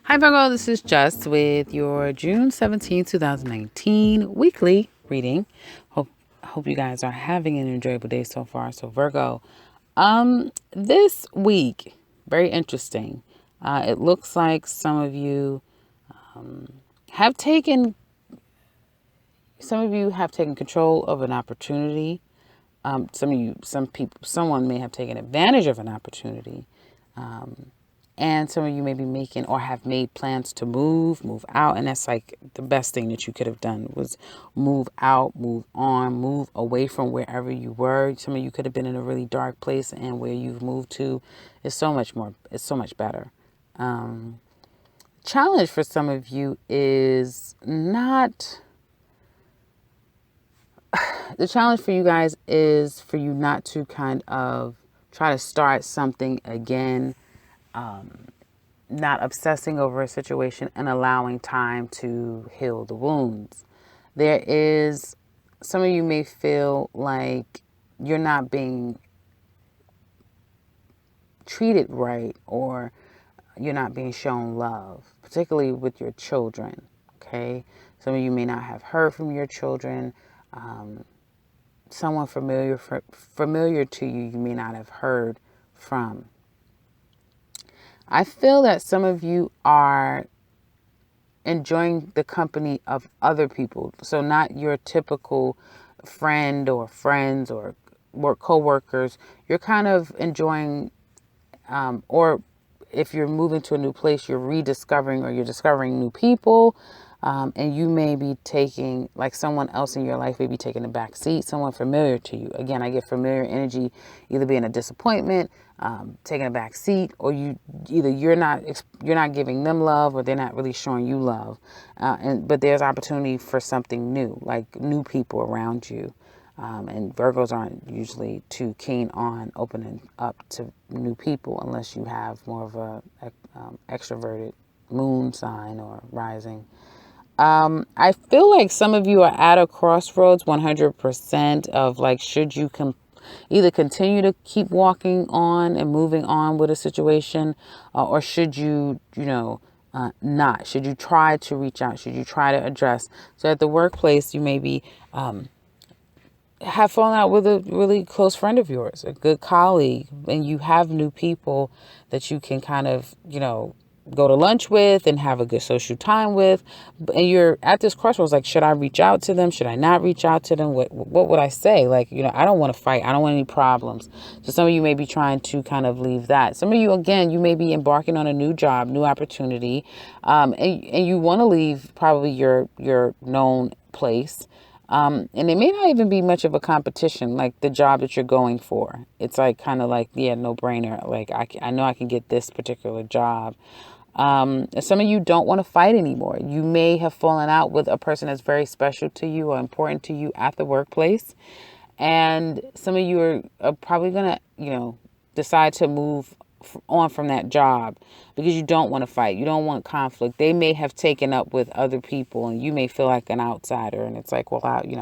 Hi Virgo, this is Just with your June 17, 2019 weekly reading. Hope you guys are having an enjoyable day so far. So Virgo, this week, very interesting. It looks like have taken some of you have taken control of an opportunity. Someone may have taken advantage of an opportunity. And some of you may be making or have made plans to move out. And that's like the best thing that you could have done was move out, move on, move away from wherever you were. Some of you could have been in a really dark place, and where you've moved to is it's so much better. Challenge for some of you is not, the challenge for you guys is for you not to kind of try to start something again, not obsessing over a situation and allowing time to heal the wounds. Some of you may feel like you're not being treated right, or you're not being shown love, particularly with your children. Okay. Some of you may not have heard from your children. Someone familiar to you, you may not have heard from. I feel that some of you are enjoying the company of other people. So not your typical friend or friends or co-workers. You're kind of enjoying, or if you're moving to a new place, you're rediscovering or you're discovering new people. And you may be taking, like someone else in your life may be taking a back seat, someone familiar to you. Again, I get familiar energy, either being a disappointment, taking a back seat, or you're not giving them love, or they're not really showing you love. But there's opportunity for something new, like new people around you. And Virgos aren't usually too keen on opening up to new people unless you have more of a extroverted moon sign or rising. I feel like some of you are at a crossroads 100% of like, should you either continue to keep walking on and moving on with a situation, or should you, not? Should you try to reach out? Should you try to address? So at the workplace, you may be have fallen out with a really close friend of yours, a good colleague, and you have new people that you can kind of, go to lunch with and have a good social time with. And you're at this crossroads, like, should I reach out to them? Should I not reach out to them? What would I say? Like, I don't want to fight. I don't want any problems. So some of you may be trying to kind of leave that. Some of you, again, you may be embarking on a new job, new opportunity, and you want to leave probably your known place. And it may not even be much of a competition, like the job that you're going for. It's like kind of like, yeah, no brainer. Like I know I can get this particular job. Some of you don't want to fight anymore. You may have fallen out with a person that's very special to you or important to you at the workplace. And some of you are probably going to, decide to move on from that job because you don't want to fight. You don't want conflict. They may have taken up with other people and you may feel like an outsider. And it's like, well,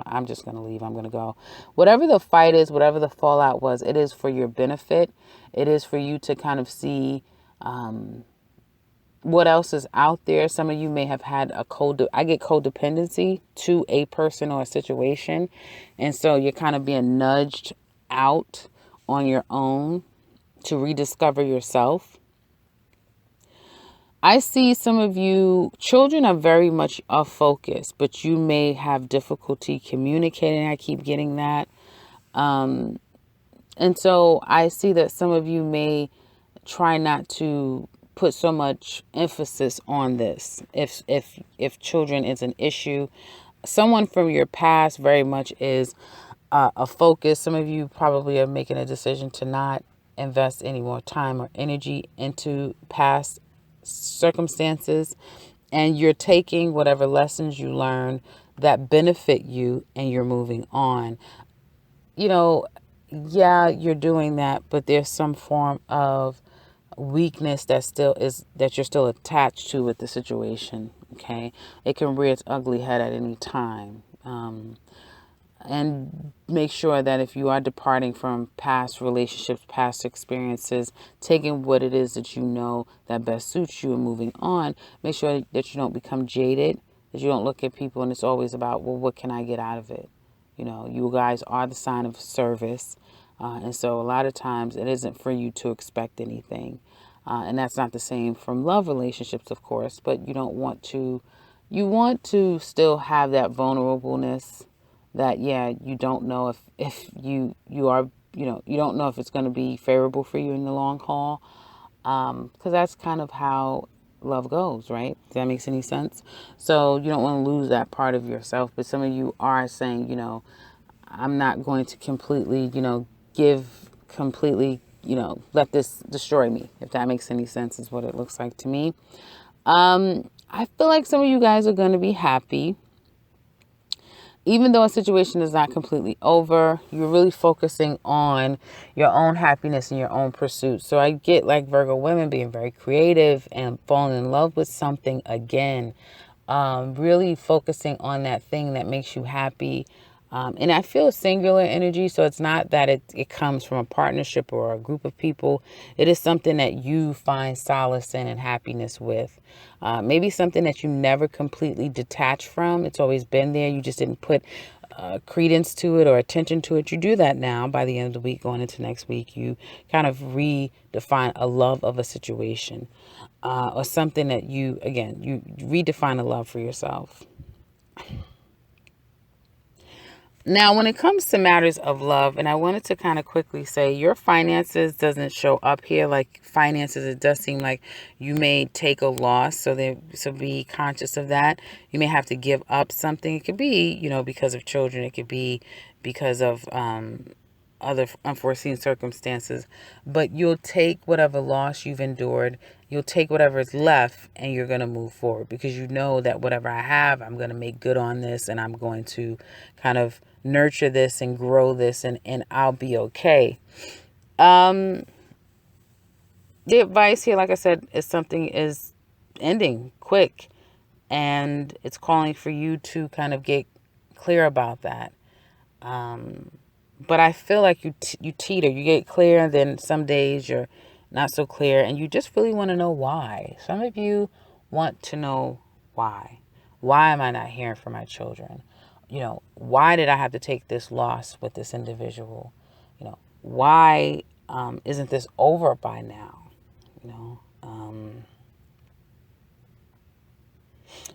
I'm just going to leave. I'm going to go. Whatever the fight is, whatever the fallout was, it is for your benefit. It is for you to kind of see, what else is out there. Some of you may have had I get codependency to a person or a situation. And so you're kind of being nudged out on your own to rediscover yourself. I see some of you, children are very much a focus, but you may have difficulty communicating. I keep getting that. And so I see that some of you may try not to put so much emphasis on this. If children is an issue, someone from your past very much is a focus. Some of you probably are making a decision to not invest any more time or energy into past circumstances, and you're taking whatever lessons you learned that benefit you and you're moving on. Yeah, you're doing that, but there's some form of weakness that you're still attached to with the situation. Okay, it can rear its ugly head at any time. And make sure that if you are departing from past relationships, past experiences, taking what it is that you know that best suits you and moving on, make sure that you don't become jaded, that you don't look at people and it's always about, well, what can I get out of it? You know, you guys are the sign of service. And so a lot of times it isn't for you to expect anything. And that's not the same from love relationships, of course, but you want to still have that vulnerableness that, yeah, you don't know if you are, you don't know if it's going to be favorable for you in the long haul. Because that's kind of how love goes, right? Does that make any sense? So you don't want to lose that part of yourself. But some of you are saying, I'm not going to completely, give completely, let this destroy me. If that makes any sense, is what it looks like to me. I feel like some of you guys are going to be happy. Even though a situation is not completely over, you're really focusing on your own happiness and your own pursuit. So I get like Virgo women being very creative and falling in love with something again. Really focusing on that thing that makes you happy. And I feel singular energy, so it's not that it comes from a partnership or a group of people. It is something that you find solace in and happiness with. Maybe something that you never completely detached from. It's always been there. You just didn't put credence to it or attention to it. You do that now. By the end of the week, going into next week, you kind of redefine a love of a situation. Or something that you redefine a love for yourself. Now, when it comes to matters of love, and I wanted to kind of quickly say your finances doesn't show up here like finances. It does seem like you may take a loss. So be conscious of that. You may have to give up something. It could be, because of children. It could be because of other unforeseen circumstances, but you'll take whatever loss you've endured, you'll take whatever is left, and you're going to move forward because you know that whatever I have, I'm going to make good on this, and I'm going to kind of nurture this and grow this, and I'll be okay. The advice here, like I said, is something is ending quick, and it's calling for you to kind of get clear about that. But I feel like you teeter, you get clear, and then some days you're not so clear, and you just really want to know why. Some of you want to know why. Why am I not hearing from my children? Why did I have to take this loss with this individual? Why isn't this over by now?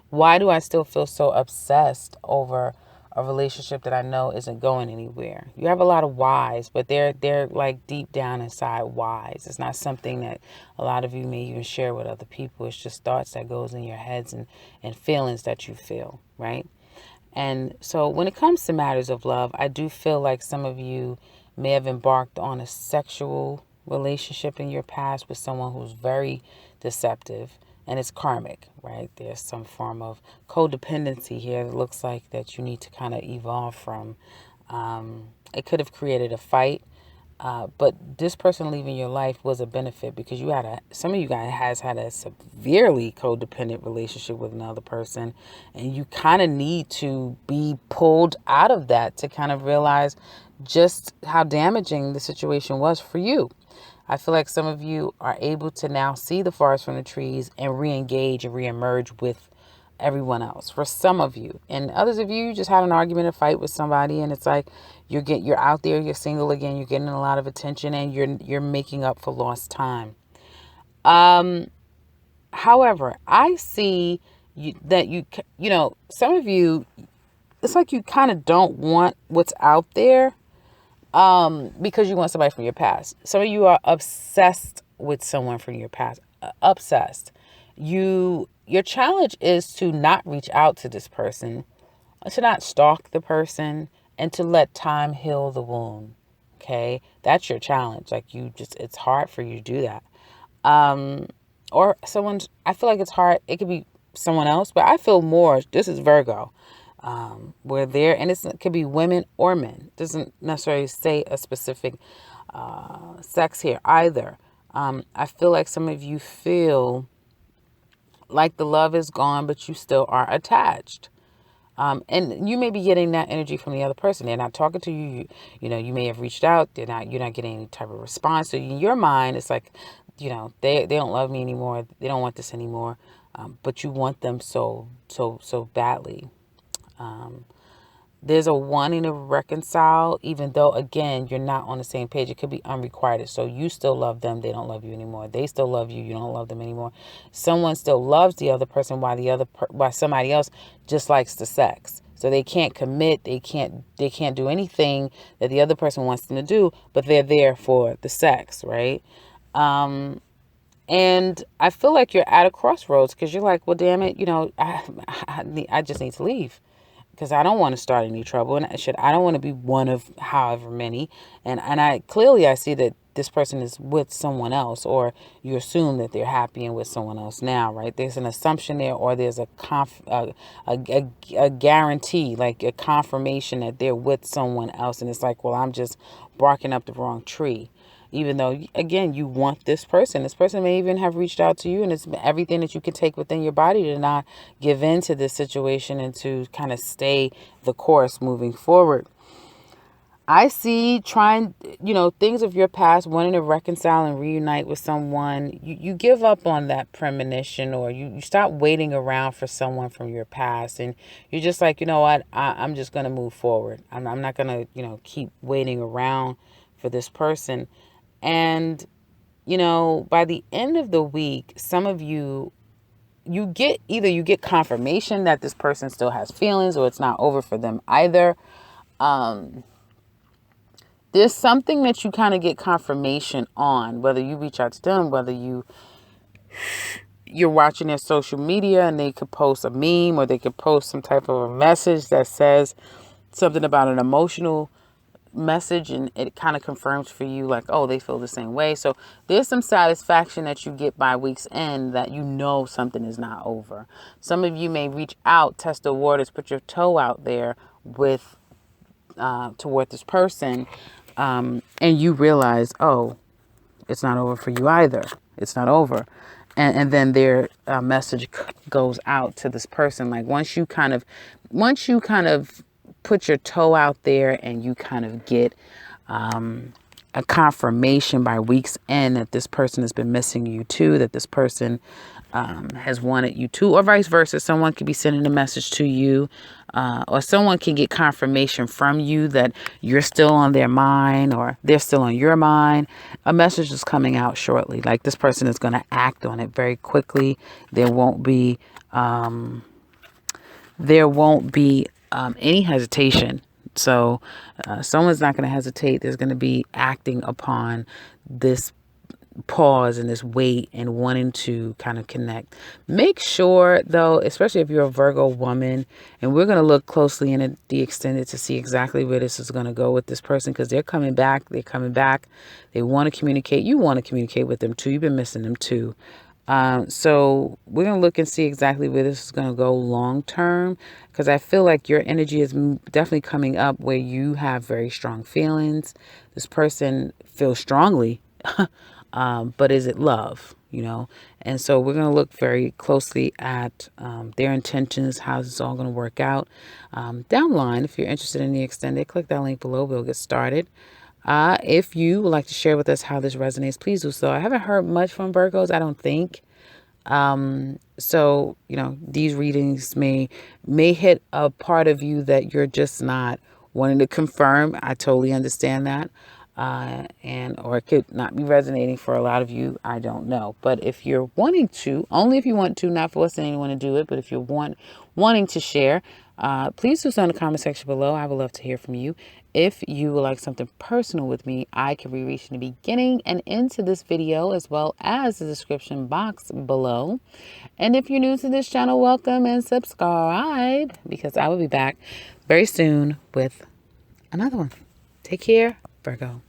Why do I still feel so obsessed over a relationship that I know isn't going anywhere? You have a lot of whys, but they're like deep down inside whys. It's not something that a lot of you may even share with other people. It's just thoughts that goes in your heads and feelings that you feel, right? And so when it comes to matters of love, I do feel like some of you may have embarked on a sexual relationship in your past with someone who's very deceptive, and it's karmic, right? There's some form of codependency here that looks like that you need to kind of evolve from. It could have created a fight. But this person leaving your life was a benefit because some of you guys has had a severely codependent relationship with another person, and you kind of need to be pulled out of that to kind of realize just how damaging the situation was for you. I feel like some of you are able to now see the forest from the trees and re-engage and re-emerge with everyone else. For some of you, and others of you just had an argument, a fight with somebody, and it's like you're out there, you're single again, you're getting a lot of attention, and you're making up for lost time. However, I see that some of you, it's like you kind of don't want what's out there because you want somebody from your past. Some of you are obsessed with someone from your past. Obsessed. Your challenge is to not reach out to this person, to not stalk the person, and to let time heal the wound. Okay? That's your challenge. Like it's hard for you to do that. Or I feel like it's hard. It could be someone else, but I feel more, this is Virgo. We're there, and it could be women or men. It doesn't necessarily say a specific sex here either. I feel like some of you feel like the love is gone, but you still are attached. And you may be getting that energy from the other person. They're not talking to you. You may have reached out. You're not getting any type of response. So in your mind, it's like, they don't love me anymore. They don't want this anymore. But you want them so badly. There's a wanting to reconcile, even though, again, you're not on the same page. It could be unrequited. So you still love them. They don't love you anymore. They still love you. You don't love them anymore. Someone still loves the other person while while somebody else just likes the sex. So they can't commit. They can't do anything that the other person wants them to do, but they're there for the sex, right? And I feel like you're at a crossroads because you're like, well, damn it, I just need to leave because I don't want to start any trouble, and I don't want to be one of however many. And I clearly I see that this person is with someone else, or you assume that they're happy and with someone else now, right? There's an assumption there, or there's a guarantee, like a confirmation that they're with someone else, and it's like, well, I'm just barking up the wrong tree. Even though, again, you want this person. This person may even have reached out to you, and it's everything that you can take within your body to not give in to this situation and to kind of stay the course moving forward. I see trying, things of your past, wanting to reconcile and reunite with someone. You give up on that premonition, or you stop waiting around for someone from your past. And you're just like, you know what, I'm just going to move forward. I'm not going to, keep waiting around for this person. And, by the end of the week, some of you get confirmation that this person still has feelings, or it's not over for them either. There's something that you kind of get confirmation on, whether you reach out to them, whether you're watching their social media and they could post a meme, or they could post some type of a message that says something about an emotional message, and it kind of confirms for you like, oh, they feel the same way. So there's some satisfaction that you get by week's end that something is not over. Some of you may reach out, test the waters, put your toe out there with toward this person, and you realize, oh, it's not over for you either. It's not over. And then their message goes out to this person. Like once you kind of put your toe out there and you kind of get a confirmation by week's end that this person has been missing you too, that this person has wanted you to, or vice versa. Someone could be sending a message to you, or someone can get confirmation from you that you're still on their mind, or they're still on your mind. A message is coming out shortly. Like this person is going to act on it very quickly. There won't be any hesitation. So someone's not going to hesitate. There's going to be acting upon this pause and this wait and wanting to kind of connect. Make sure, though, especially if you're a Virgo woman, and we're going to look closely in the extended to see exactly where this is going to go with this person, because they're coming back. They're coming back. They want to communicate. You want to communicate with them too. You've been missing them too. So we're going to look and see exactly where this is going to go long term, because I feel like your energy is definitely coming up where you have very strong feelings. This person feels strongly, but is it love, And so we're going to look very closely at their intentions, how this is all going to work out. Down the line, if you're interested in the extended, click that link below. We'll get started. If you would like to share with us how this resonates, please do so. I haven't heard much from Virgos, I don't think. So, these readings may hit a part of you that you're just not wanting to confirm. I totally understand that. Or it could not be resonating for a lot of you. I don't know. But if you're wanting to, only if you want to, not forcing anyone to do it, but if you're wanting to share, please do so in the comment section below. I would love to hear from you. If you would like something personal with me, I can be reached in the beginning and into this video, as well as the description box below. And if you're new to this channel, welcome and subscribe, because I will be back very soon with another one. Take care, Virgo.